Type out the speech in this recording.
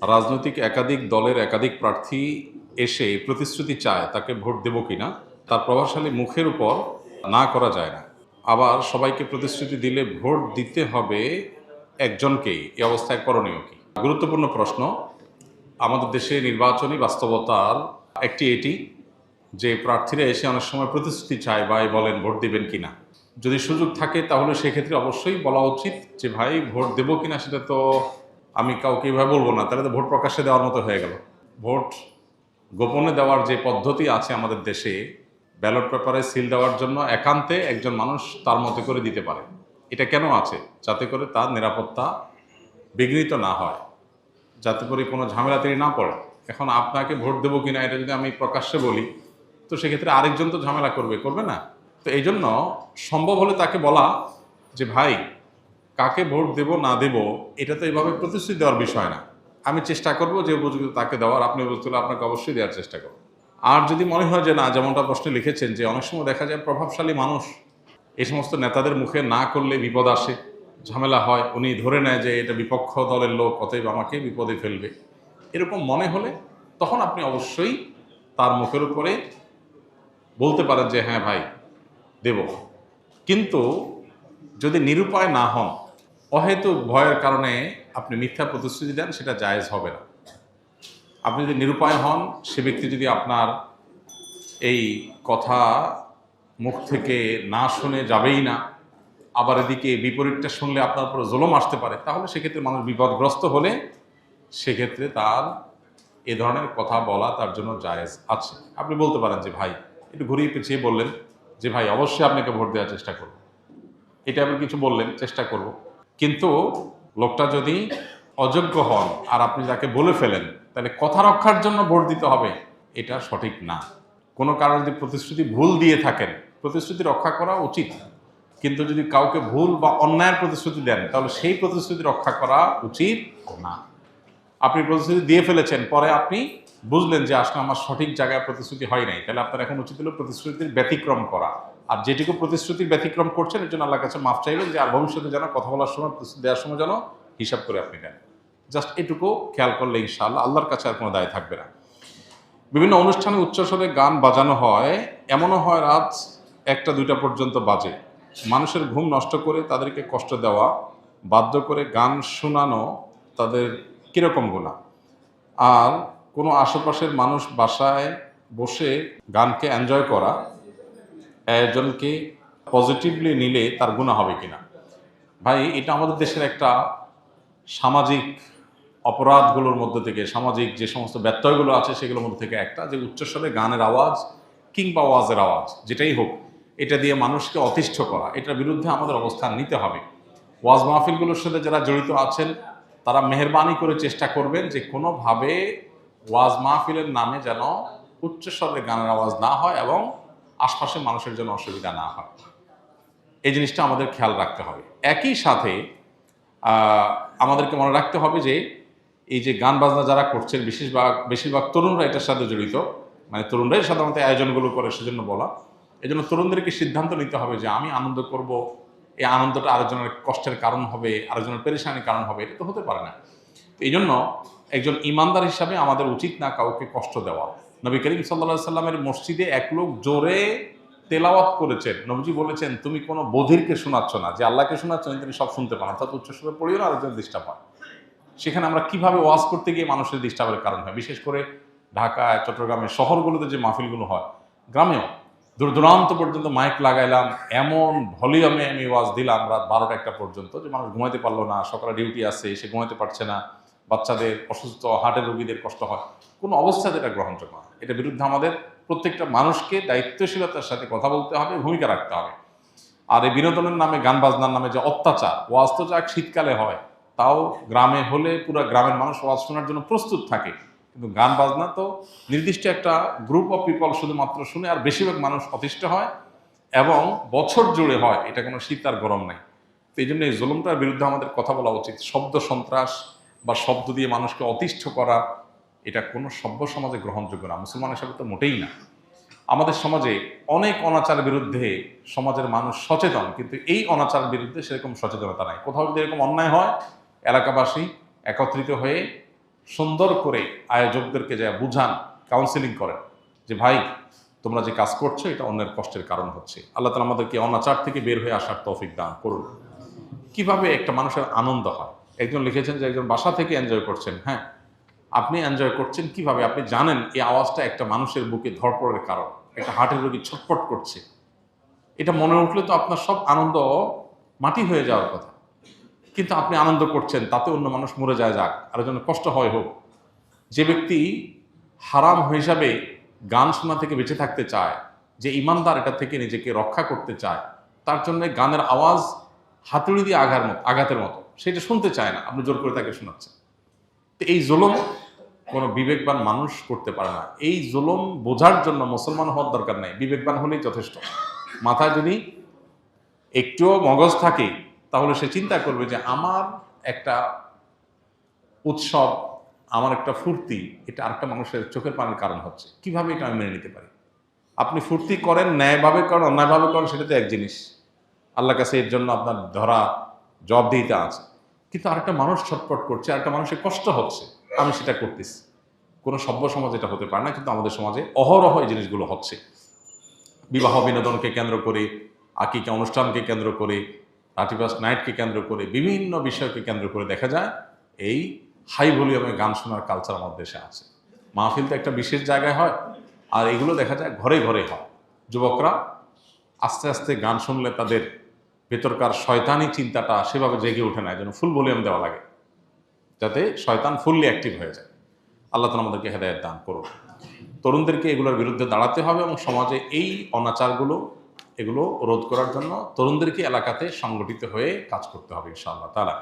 রাজনৈতিক একাধিক দলের একাধিক প্রার্থী এসে প্রতিশ্রুতি চায় তাকে ভোট দেব কিনা, তার প্রভাবশালী মুখের উপর না করা যায় না। আবার সবাইকে প্রতিশ্রুতি দিলে ভোট দিতে হবে একজনকেই, এই অবস্থায় করণীয় কি? গুরুত্বপূর্ণ প্রশ্ন। আমাদের দেশে নির্বাচনী বাস্তবতার একটি এটি যে প্রার্থীরা এসে অনেক সময় প্রতিশ্রুতি চায় বা বলেন ভোট দিবেন কিনা। যদি সুযোগ থাকে তাহলে সেক্ষেত্রে অবশ্যই বলা উচিত যে ভাই ভোট দেবো কিনা সেটা তো আমি কাউকে এভাবে বলবো না, তাহলে তো ভোট প্রকাশ্যে দেওয়ার মতো হয়ে গেল। ভোট গোপনে দেওয়ার যে পদ্ধতি আছে আমাদের দেশে, ব্যালট পেপারে সিল দেওয়ার জন্য একান্তে একজন মানুষ তার মতো করে দিতে পারে। এটা কেন আছে? যাতে করে তার নিরাপত্তা বিঘ্নিত না হয়, যাতে করে কোনো ঝামেলা তিনি না পড়ে। এখন আপনাকে ভোট দেবো কিনা এটা যদি আমি প্রকাশ্যে বলি, তো সেক্ষেত্রে আরেকজন তো ঝামেলা করবে না। তো এই জন্য সম্ভব হলে তাকে বলা যে ভাই, কাকে ভোট দেব না দেব এটা তো এইভাবে প্রতিশ্রুতি দেওয়ার বিষয় না। আমি চেষ্টা করব যে উপযুক্ত তাকে দেওয়ার, আপনি উপযুক্ত হলে আপনাকে অবশ্যই দেওয়ার চেষ্টা করব। আর যদি মনে হয় যে না, যেমনটা প্রশ্নে লিখেছেন যে অনেক সময় দেখা যায় প্রভাবশালী মানুষ এই সমস্ত নেতাদের মুখে না করলে বিপদ আসে, ঝামেলা হয়, উনি ধরে নেয় যে এটা বিপক্ষ দলের লোক, অতএব আমাকে বিপদে ফেলবে, এরকম মনে হলে তখন আপনি অবশ্যই তার মুখের উপরে বলতে পারেন যে হ্যাঁ ভাই দেব। কিন্তু যদি নিরুপায় না হন, অহেতুক ভয়ের কারণে আপনি মিথ্যা প্রতিশ্রুতি দেন, সেটা জায়েজ হবে না। আপনি যদি নিরুপায় হন, সে ব্যক্তি যদি আপনার এই কথা মুখ থেকে না শুনে যাবেই না, আবার এদিকে বিপরীতটা শুনলে আপনার উপর জুলুম আসতে পারে, তাহলে সেক্ষেত্রে মানুষ বিপদগ্রস্ত হলে সেক্ষেত্রে তার এ ধরনের কথা বলা তার জন্য জায়েজ আছে। আপনি বলতে পারেন যে ভাই, একটু ঘুরিয়ে পেঁচিয়ে বললেন যে ভাই অবশ্যই আপনাকে ভোট দেওয়ার চেষ্টা করব, এটা আপনি কিছু বললেন, চেষ্টা করব। কিন্তু লোকটা যদি অযোগ্য হন আর আপনি যাকে বলে ফেলেন, তাহলে কথা রক্ষার জন্য ভোট দিতে হবে, এটা সঠিক না। কোনো কারণে যদি প্রতিশ্রুতি ভুল দিয়ে থাকেন, প্রতিশ্রুতি রক্ষা করা উচিত, কিন্তু যদি কাউকে ভুল বা অন্যায়ের প্রতিশ্রুতি দেন তাহলে সেই প্রতিশ্রুতি রক্ষা করা উচিত না। আপনি প্রতিশ্রুতি দিয়ে ফেলেছেন, পরে আপনি বুঝলেন যে আসলে আমার সঠিক জায়গায় প্রতিশ্রুতি হয় নাই, তাহলে আপনার এখন উচিত হলো প্রতিশ্রুতির ব্যতিক্রম করা। আর যেটুকু প্রতিশ্রুতির ব্যতিক্রম করছেন এর জন্য আল্লাহর কাছে মাফ চাইবেন, যে আর ভবিষ্যতে যেন কথা বলার সময়, প্রতিশ্রুতি দেওয়ার সময় যেন হিসাব করে আপনি দেন। জাস্ট এটুকু খেয়াল করলে ইনশাআল্লাহ আল্লাহর কাছে আর কোনো দায় থাকবে না। বিভিন্ন অনুষ্ঠানে উচ্চস্বরে গান বাজানো হয়, এমনও হয় রাত 1টা 2টা পর্যন্ত বাজে। মানুষের ঘুম নষ্ট করে তাদেরকে কষ্ট দেওয়া, বাধ্য করে গান শোনানো তাদের কীরকম গুনাহ? আর কোনো আশেপাশের মানুষ বাসায় বসে গানকে এনজয় করা আয়োজনকে পজিটিভলি নিলে তার গুনাহ হবে কিনা? ভাই, এটা আমাদের দেশের একটা সামাজিক অপরাধগুলোর মধ্যে থেকে, সামাজিক যে সমস্ত ব্যত্যয়গুলো আছে সেগুলোর মধ্যে থেকে একটা, যে উচ্চস্বরে গানের আওয়াজ কিংবা ওয়াজের আওয়াজ যেটাই হোক, এটা দিয়ে মানুষকে অতিষ্ঠ করা, এটার বিরুদ্ধে আমাদের অবস্থান নিতে হবে। ওয়াজ মাহফিলগুলোর সাথে যারা জড়িত আছেন তারা মেহেরবানি করে চেষ্টা করবেন যে কোনোভাবে ওয়াজ মাহফিলের নামে যেন উচ্চস্বরে গানের আওয়াজ না হয় এবং আশপাশের মানুষের জন্য অসুবিধা না হয়। এই জিনিসটা আমাদের খেয়াল রাখতে হবে। একই সাথে আমাদেরকে মনে রাখতে হবে যে এই যে গান বাজনা যারা করছেন, বেশিরভাগ তরুণরা এটার সাথে জড়িত, মানে তরুণরাই সাধারণত আয়োজনগুলো করে, সেজন্য বলা। এই জন্য তরুণদেরকে সিদ্ধান্ত নিতে হবে যে আমি আনন্দ করব, এই আনন্দটা আরেকজনের কষ্টের কারণ হবে, আরেকজনের পেরেশানির কারণ হবে, এটা তো হতে পারে না। এই জন্য একজন ইমানদার হিসাবে আমাদের উচিত না কাউকে কষ্ট দেওয়া। নবী করিম সাল্লাল্লাহু সাল্লামের মসজিদে এক লোক জোরে তেলাওয়াত করেছেন, নবীজি বলেছেন তুমি কোনো বধিরকে শোনাচ্ছ না, যে আল্লাহকে শোনাচ্ছ তিনি সব শুনতে পান, অর্থাৎ উচ্চস্বরে পড়িও না, আরেকজনের ডিস্টার্ব হয়। সেখানে আমরা কিভাবে ওয়াজ করতে গিয়ে মানুষের ডিস্টার্বের কারণ হয়, বিশেষ করে ঢাকায়, চট্টগ্রামের শহরগুলোতে যে মাহফিলগুলো হয়, গ্রামেও দূর দূরান্ত পর্যন্ত মাইক লাগাইলাম, এমন ভলিউমে আমি ওয়াজ দিলাম রাত 12টা 1টা পর্যন্ত যে মানুষ ঘুমাইতে পারলো না, সকালে ডিউটি আছে সে ঘুমাইতে পারছে না, বাচ্চাদের অসুস্থ, হার্টের রোগীদের কষ্ট হয়, কোনো অবস্থাতে এটা গ্রহণযোগ্য না। এটার বিরুদ্ধে আমাদের প্রত্যেকটা মানুষকে দায়িত্বশীলতার সাথে কথা বলতে হবে, ভূমিকা রাখতে হবে। আর এই বিনোদনের নামে, গান বাজনার নামে যে অত্যাচার, ওয়াজ তো যাক শীতকালে হয়, তাও গ্রামে হলে পুরো গ্রামের মানুষ ওয়াজ শোনার জন্য প্রস্তুত থাকে, কিন্তু গান বাজনা তো নির্দিষ্ট একটা গ্রুপ অফ পিপল শুধুমাত্র শুনে, আর বেশিরভাগ মানুষ অতিষ্ঠ হয় এবং বছর জুড়ে হয়, এটা কোনো শীত আর গরম নাই। তো এই জন্য এই জুলুমটার বিরুদ্ধে আমাদের কথা বলা উচিত। শব্দ সন্ত্রাস বা শব্দ দিয়ে মানুষকে অতিষ্ঠ করা, এটা কোনো সভ্য সমাজে গ্রহণযোগ্য না, মুসলমান হিসাবে তো মোটেই না। আমাদের সমাজে অনেক অনাচারের বিরুদ্ধে সমাজের মানুষ সচেতন, কিন্তু এই অনাচারের বিরুদ্ধে সেরকম সচেতনতা নাই। কোথাও যদি এরকম অন্যায় হয়, এলাকাবাসী একত্রিত হয়ে সুন্দর করে আয়োজকদেরকে যা বুঝান, কাউন্সিলিং করেন যে ভাই তোমরা যে কাজ করছো এটা অন্যের কষ্টের কারণ হচ্ছে। আল্লাহ তাআলা আমাদেরকে অনাচার থেকে বের হয়ে আসার তৌফিক দান করুন। কিভাবে একটা মানুষের আনন্দ হয়? একজন লিখেছেন যে একজন বাসা থেকে এনজয় করছেন। হ্যাঁ, আপনি এনজয় করছেন কিভাবে? আপনি জানেন এই আওয়াজটা একটা মানুষের বুকে ধড়পড়ের কারণ, একটা হার্টের রোগী ছটফট করছে। এটা মনে উঠলে তো আপনার সব আনন্দ মাটি হয়ে যাওয়ার কথা, কিন্তু আপনি আনন্দ করছেন, তাতে অন্য মানুষ মরে যায়, যাক, আরেকজনের কষ্ট হয় হোক। যে ব্যক্তি হারাম হিসাবে গান শোনা থেকে বেঁচে থাকতে চায়, যে ইমানদার এটা থেকে নিজেকে রক্ষা করতে চায়, তার জন্য গানের আওয়াজ হাতুড়ি দিয়ে আঘাতের মতো, সেটা শুনতে চায় না, আপনি জোর করে তাকে শোনাচ্ছেন। তো এই জুলুম কোনো বিবেকবান মানুষ করতে পারে না। এই জুলুম বোঝার জন্য মুসলমান হওয়ার দরকার নাই, বিবেকবান হলেই যথেষ্ট। মাথায় যদি একটুও মগজ থাকে তাহলে সে চিন্তা করবে যে আমার একটা উৎসব, আমার একটা ফুর্তি, এটা আরেকটা মানুষের চোখের পানির কারণ হচ্ছে, কিভাবে এটা আমি মেনে নিতে পারি? আপনি ফুর্তি করেন, ন্যায়ভাবে করেন, অন্যায়ভাবে করেন, সেটা তো এক জিনিস, আল্লাহর কাছে এর জন্য আপনার ধরা জবাবদিহিতা আছে। কিন্তু আরেকটা মানুষ ছটফট করছে, আরেকটা মানুষের কষ্ট হচ্ছে, আমি সেটা করতেছি। কোনো সভ্য সমাজ এটা হতে পারে না, কিন্তু আমাদের সমাজে অহরহ এই জিনিসগুলো হচ্ছে। বিবাহ বিনোদনকে কেন্দ্র করে, আকিকা অনুষ্ঠানকে কেন্দ্র করে, 31st নাইটকে কেন্দ্র করে, বিভিন্ন বিষয়কে কেন্দ্র করে দেখা যায় এই হাই ভলিউমে গান শোনার কালচার আমাদের দেশে আছে। মাহফিল তো একটা বিশেষ জায়গায় হয়, আর এগুলো দেখা যায় ঘরে ঘরে হয়। যুবকরা আস্তে আস্তে গান শুনলে তাদের ভেতরকার শয়তানি চিন্তাটা সেভাবে জেগে ওঠে না, যেন ফুল ভলিউম দেওয়া লাগে, যাতে শয়তান ফুললি অ্যাক্টিভ হয়ে যায়। আল্লাহ তাআলা আমাদেরকে হেদায়েত দান করুন। তরুণদেরকে এগুলোর বিরুদ্ধে দাঁড়াতে হবে এবং সমাজে এই অনাচারগুলো এগুলো রোধ করার জন্য তরুণদেরকে এলাকাতে সংগঠিত হয়ে কাজ করতে হবে ইনশাআল্লাহ তাআলা।